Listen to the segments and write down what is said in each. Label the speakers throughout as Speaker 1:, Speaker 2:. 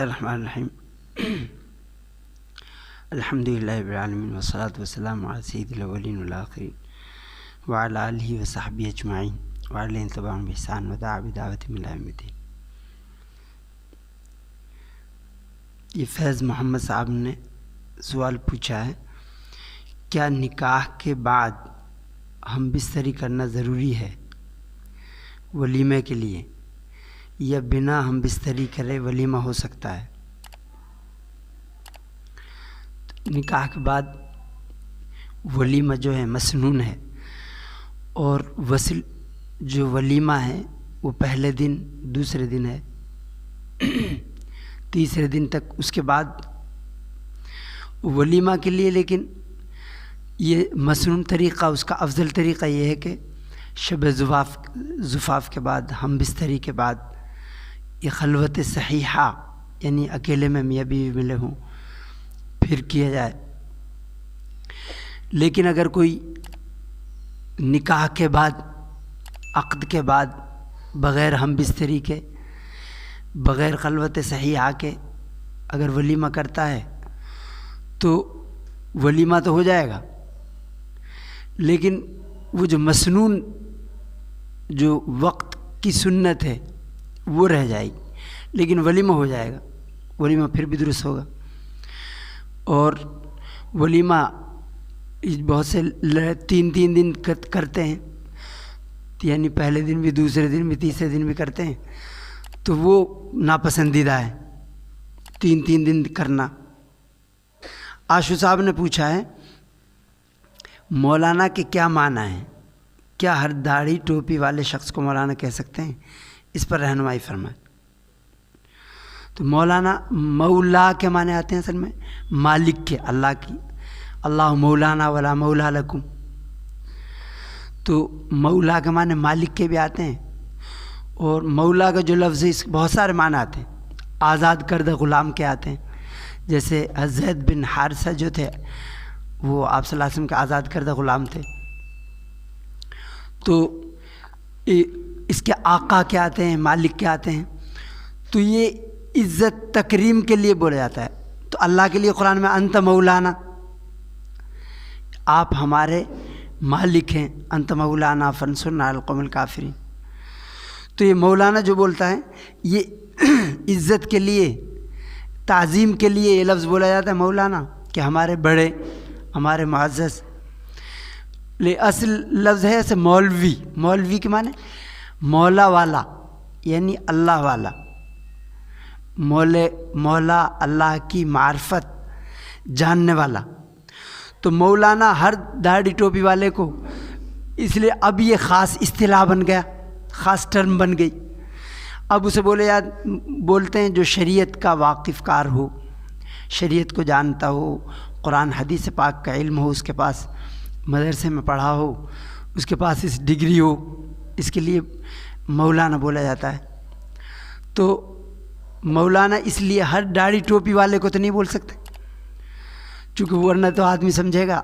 Speaker 1: الرحمن الرحیم الحمد للہ رب العالمین والصلاة والسلام علی سید الاولین والآخرین وعلی آلہ وصحبہ اجمعین وعلی تبعہم بإحسان ودعا بدعوتہم الی یوم الدین۔ یہ فیض محمد صاحب نے سوال پوچھا ہے، کیا نکاح کے بعد ہم بستری کرنا ضروری ہے ولیمے کے لیے، یا بنا ہم بستری کرے ولیمہ ہو سکتا ہے؟ نکاح کے بعد ولیمہ جو ہے مسنون ہے، اور جو ولیمہ ہے وہ پہلے دن، دوسرے دن ہے، تیسرے دن تک، اس کے بعد ولیمہ کے لیے لیکن یہ مسنون طریقہ، اس کا افضل طریقہ یہ ہے کہ شب زفاف کے بعد، ہم بستری کے بعد، یہ خلوت صحیحہ یعنی اکیلے میں میاں بیوی ملے ہوں پھر کیا جائے۔ لیکن اگر کوئی نکاح کے بعد، عقد کے بعد، بغیر ہم بستری کے، بغیر خلوت صحیحہ کے اگر ولیمہ کرتا ہے تو ولیمہ تو ہو جائے گا، لیکن وہ جو مسنون جو وقت کی سنت ہے وہ رہ جائے گی، لیکن ولیمہ ہو جائے گا، ولیمہ پھر بھی درست ہوگا۔ اور ولیمہ بہت سے تین دن کرتے ہیں، یعنی پہلے دن بھی، دوسرے دن بھی، تیسرے دن بھی کرتے ہیں، تو وہ ناپسندیدہ ہے تین دن کرنا۔ آشو صاحب نے پوچھا ہے، مولانا کے کیا معنی ہے؟ کیا ہر داڑھی ٹوپی والے شخص کو مولانا کہہ سکتے ہیں؟ اس پر رہنمائی فرمائیں۔ تو مولانا، مولا کے معنی آتے ہیں اصل میں مالک کے، اللہ کی، اللہ مولانا ولا مولا لکم، تو مولا کے معنی مالک کے بھی آتے ہیں، اور مولا کا جو لفظ ہے اس بہت سارے معنی آتے ہیں، آزاد کردہ غلام کے آتے ہیں، جیسے زید بن حارثہ جو تھے وہ آپ صلی اللہ علیہ وسلم کے آزاد کردہ غلام تھے، تو اس کے آقا کے آتے ہیں، مالک کے آتے ہیں، تو یہ عزت تکریم کے لیے بولا جاتا ہے۔ تو اللہ کے لیے قرآن میں انت مولانا، آپ ہمارے مالک ہیں، انت مولانا فانصرنا علی القوم الکافرین، تو یہ مولانا جو بولتا ہے یہ عزت کے لیے، تعظیم کے لیے یہ لفظ بولا جاتا ہے مولانا، کہ ہمارے بڑے، ہمارے معزز۔ اصل لفظ ہے ایسے مولوی، مولوی کے معنی مولا والا، یعنی اللہ والا، مولا اللہ کی معرفت جاننے والا۔ تو مولانا ہر داڑھی ٹوپی والے کو، اس لیے اب یہ خاص اصطلاح بن گیا، خاص ٹرم بن گئی۔ اب اسے بولتے ہیں جو شریعت کا واقف کار ہو، شریعت کو جانتا ہو، قرآن حدیث پاک کا علم ہو، اس کے پاس مدرسے میں پڑھا ہو، اس کے پاس اس ڈگری ہو، اس کے لیے مولانا بولا جاتا ہے۔ تو مولانا اس لیے ہر داڑھی ٹوپی والے کو تو نہیں بول سکتے، چونکہ ورنہ تو آدمی سمجھے گا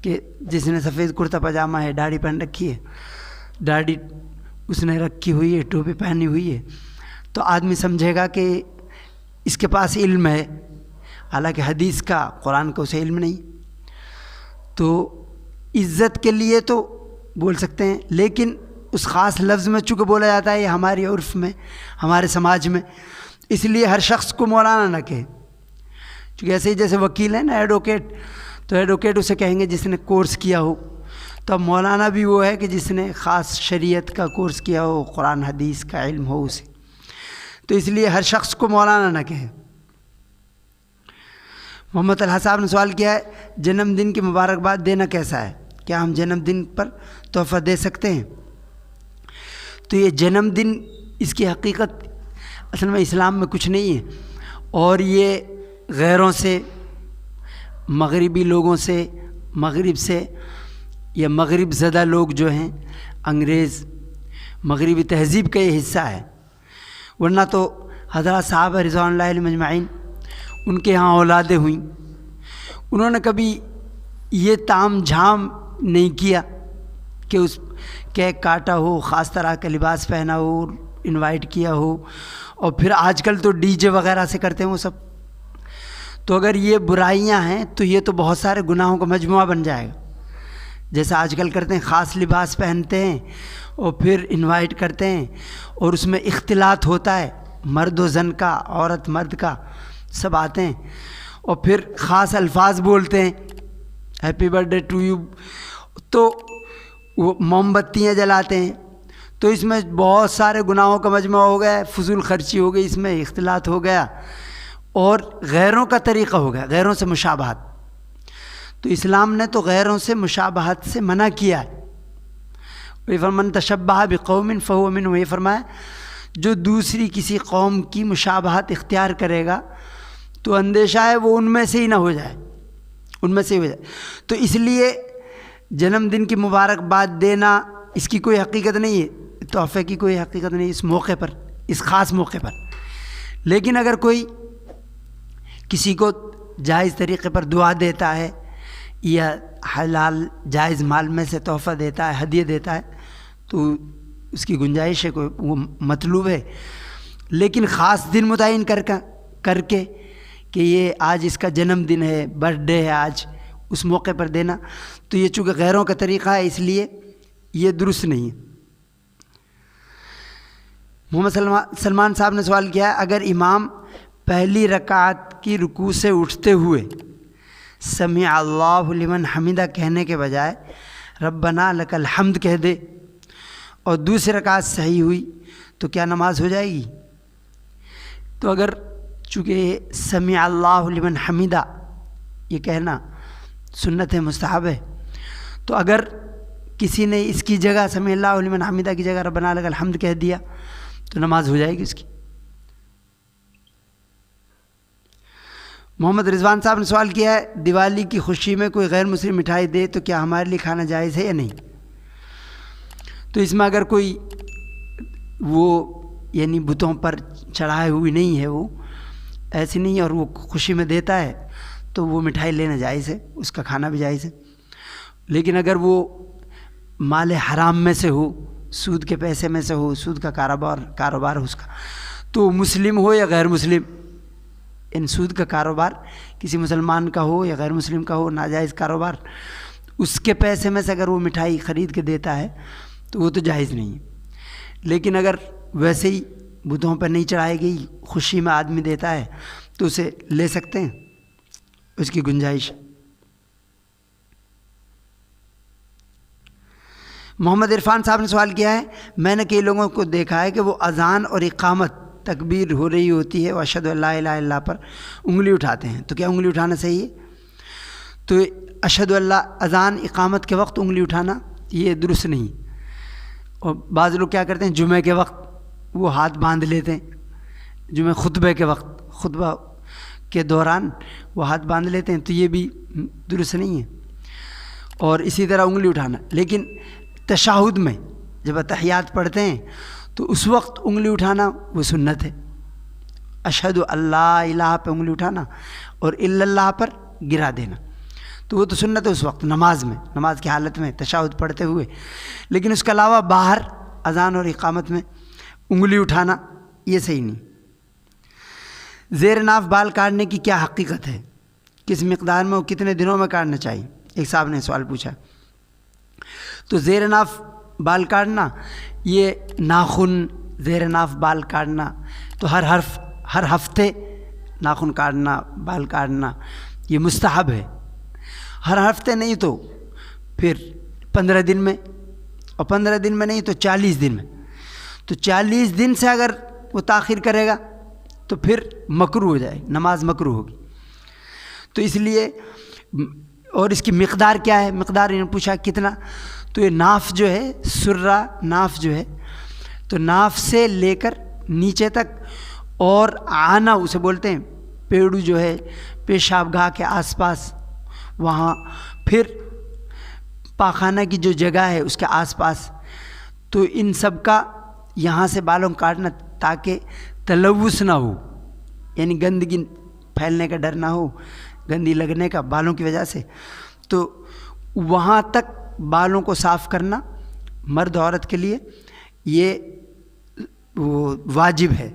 Speaker 1: کہ جس نے سفید کرتا پاجامہ ہے، داڑھی پہن رکھی ہے، داڑھی اس نے رکھی ہوئی ہے، ٹوپی پہنی ہوئی ہے، تو آدمی سمجھے گا کہ اس کے پاس علم ہے، حالانکہ حدیث کا، قرآن کا اسے علم نہیں۔ تو عزت کے لیے تو بول سکتے ہیں، لیکن اس خاص لفظ میں چونکہ بولا جاتا ہے، یہ ہماری عرف میں، ہمارے سماج میں، اس لیے ہر شخص کو مولانا نہ کہے۔ چونکہ ایسے ہی جیسے وکیل ہے نا، ایڈوکیٹ، تو ایڈوکیٹ اسے کہیں گے جس نے کورس کیا ہو، تو اب مولانا بھی وہ ہے کہ جس نے خاص شریعت کا کورس کیا ہو، قرآن حدیث کا علم ہو اسے، تو اس لیے ہر شخص کو مولانا نہ کہے۔ محمد طلحہ صاحب نے سوال کیا ہے، جنم دن کی مبارکباد دینا کیسا ہے؟ کیا ہم جنم دن پر تحفہ دے سکتے ہیں؟ تو یہ جنم دن، اس کی حقیقت اصل میں اسلام میں کچھ نہیں ہے، اور یہ غیروں سے، مغربی لوگوں سے، مغرب سے، یا مغرب زدہ لوگ جو ہیں، انگریز، مغربی تہذیب کا یہ حصہ ہے، ورنہ تو حضرات صحابہ رضوان اللہ علیہم اجمعین، ان کے ہاں اولادیں ہوئیں، انہوں نے کبھی یہ تام جھام نہیں کیا کہ اس کیک کاٹا ہو، خاص طرح کا لباس پہنا ہو، انوائٹ کیا ہو، اور پھر آج کل تو ڈی جے وغیرہ سے کرتے ہیں وہ سب. تو اگر یہ برائیاں ہیں تو یہ تو بہت سارے گناہوں کا مجموعہ بن جائے گا. جیسا آج کل کرتے ہیں، خاص لباس پہنتے ہیں اور پھر انوائٹ کرتے ہیں، اور اس میں اختلاط ہوتا ہے، مرد و زن کا، عورت مرد کا، سب آتے ہیں، اور پھر خاص الفاظ بولتے ہیں، happy birthday to you, تو وہ موم بتیاں جلاتے ہیں. تو اس میں بہت سارے گناہوں کا مجموعہ ہو گیا، فضول خرچی ہو گئی، اس میں اختلاط ہو گیا، اور غیروں کا طریقہ ہو گیا، غیروں سے مشابہت. تو اسلام نے تو غیروں سے مشابہت سے منع کیا ہے. من تشبہ بقوم فہو منہم، یہ فرمایا جو دوسری کسی قوم کی مشابہت اختیار کرے گا تو اندیشہ ہے وہ ان میں سے ہی نہ ہو جائے، ان میں سے ہی ہو جائے. تو اس لیے جنم دن کی مبارکباد دینا اس کی کوئی حقیقت نہیں ہے، تحفے کی کوئی حقیقت نہیں اس موقع پر، اس خاص موقع پر. لیکن اگر کوئی کسی کو جائز طریقے پر دعا دیتا ہے یا حلال جائز مال میں سے تحفہ دیتا ہے، ہدیہ دیتا ہے، تو اس کی گنجائش ہے، کوئی وہ مطلوب ہے. لیکن خاص دن متعین کر کے کہ یہ آج اس کا جنم دن ہے، برتھ ڈے ہے آج، اس موقع پر دینا، تو یہ چونکہ غیروں کا طریقہ ہے اس لیے یہ درست نہیں ہے. محمد سلمان صاحب نے سوال کیا ہے، اگر امام پہلی رکعت کی رکوع سے اٹھتے ہوئے سمع اللہ لمن حمدہ کہنے کے بجائے ربنا لک الحمد کہہ دے اور دوسری رکعت صحیح ہوئی تو کیا نماز ہو جائے گی؟ تو اگر چونکہ سمع اللہ لمن حمدہ یہ کہنا سنت ہے، مستحب ہے، تو اگر کسی نے اس کی جگہ سمع اللہ لمن حمدہ کی جگہ ربنا لک الحمد کہہ دیا تو نماز ہو جائے گی اس کی. محمد رضوان صاحب نے سوال کیا ہے، دیوالی کی خوشی میں کوئی غیر مسلم مٹھائی دے تو کیا ہمارے لیے کھانا جائز ہے یا نہیں؟ تو اس میں اگر کوئی وہ یعنی بتوں پر چڑھائے ہوئی نہیں ہے، وہ ایسی نہیں ہے اور وہ خوشی میں دیتا ہے تو وہ مٹھائی لینا جائز ہے، اس کا کھانا بھی جائز ہے. لیکن اگر وہ مال حرام میں سے ہو، سود کے پیسے میں سے ہو، سود کا کاروبار ہو اس کا، تو مسلم ہو یا غیر مسلم، ان سود کا کاروبار کسی مسلمان کا ہو یا غیر مسلم کا ہو، ناجائز کاروبار، اس کے پیسے میں سے اگر وہ مٹھائی خرید کے دیتا ہے تو وہ تو جائز نہیں ہے. لیکن اگر ویسے ہی بتوں پر نہیں چڑھائی گئی، خوشی میں آدمی دیتا ہے تو اسے لے سکتے ہیں، اس کی گنجائش. محمد عرفان صاحب نے سوال کیا ہے، میں نے کئی لوگوں کو دیکھا ہے کہ وہ اذان اور اقامت تکبیر ہو رہی ہوتی ہے اور اشہد ان لا الہ الا اللہ پر انگلی اٹھاتے ہیں، تو کیا انگلی اٹھانا صحیح ہے؟ تو اشہد ان لا اذان اقامت کے وقت انگلی اٹھانا یہ درست نہیں. اور بعض لوگ کیا کرتے ہیں، جمعہ کے وقت وہ ہاتھ باندھ لیتے ہیں، جمعہ خطبے کے وقت، خطبہ کے دوران وہ ہاتھ باندھ لیتے ہیں، تو یہ بھی درست نہیں ہے. اور اسی طرح انگلی اٹھانا، لیکن تشہد میں جب اتحیات پڑھتے ہیں تو اس وقت انگلی اٹھانا وہ سنت ہے. اشہد اللہ الہ پہ انگلی اٹھانا اور الا اللہ پر گرا دینا تو وہ تو سنت ہے اس وقت، نماز میں، نماز کی حالت میں تشہد پڑھتے ہوئے. لیکن اس کے علاوہ باہر اذان اور اقامت میں انگلی اٹھانا یہ صحیح نہیں. زیر ناف بال کاٹنے کی کیا حقیقت ہے، کس مقدار میں اور کتنے دنوں میں کاٹنا چاہیے؟ ایک صاحب نے سوال پوچھا. تو زیر ناف بال کاٹنا، یہ ناخن زیر ناف بال کاٹنا تو ہر ہفتے ناخن کاٹنا، بال کاٹنا یہ مستحب ہے. ہر ہفتے نہیں تو پھر 15 دن میں، اور 15 دن میں نہیں تو 40 دن میں. تو 40 دن سے اگر وہ تاخیر کرے گا تو پھر مکروہ ہو جائے، نماز مکروہ ہوگی. تو اس لیے، اور اس کی مقدار کیا ہے، مقدار انہوں نے پوچھا کتنا، تو یہ ناف جو ہے، سرہ ناف جو ہے، تو ناف سے لے کر نیچے تک، اور آنا اسے بولتے ہیں، پیڑو جو ہے پیشاب گاہ کے آس پاس وہاں، پھر پاخانہ کی جو جگہ ہے اس کے آس پاس، تو ان سب کا یہاں سے بالوں کاٹنا تاکہ تلوث نہ ہو، یعنی گندگی پھیلنے کا ڈر نہ ہو، گندی لگنے کا بالوں کی وجہ سے. تو وہاں تک بالوں کو صاف کرنا مرد عورت کے لیے یہ وہ واجب ہے.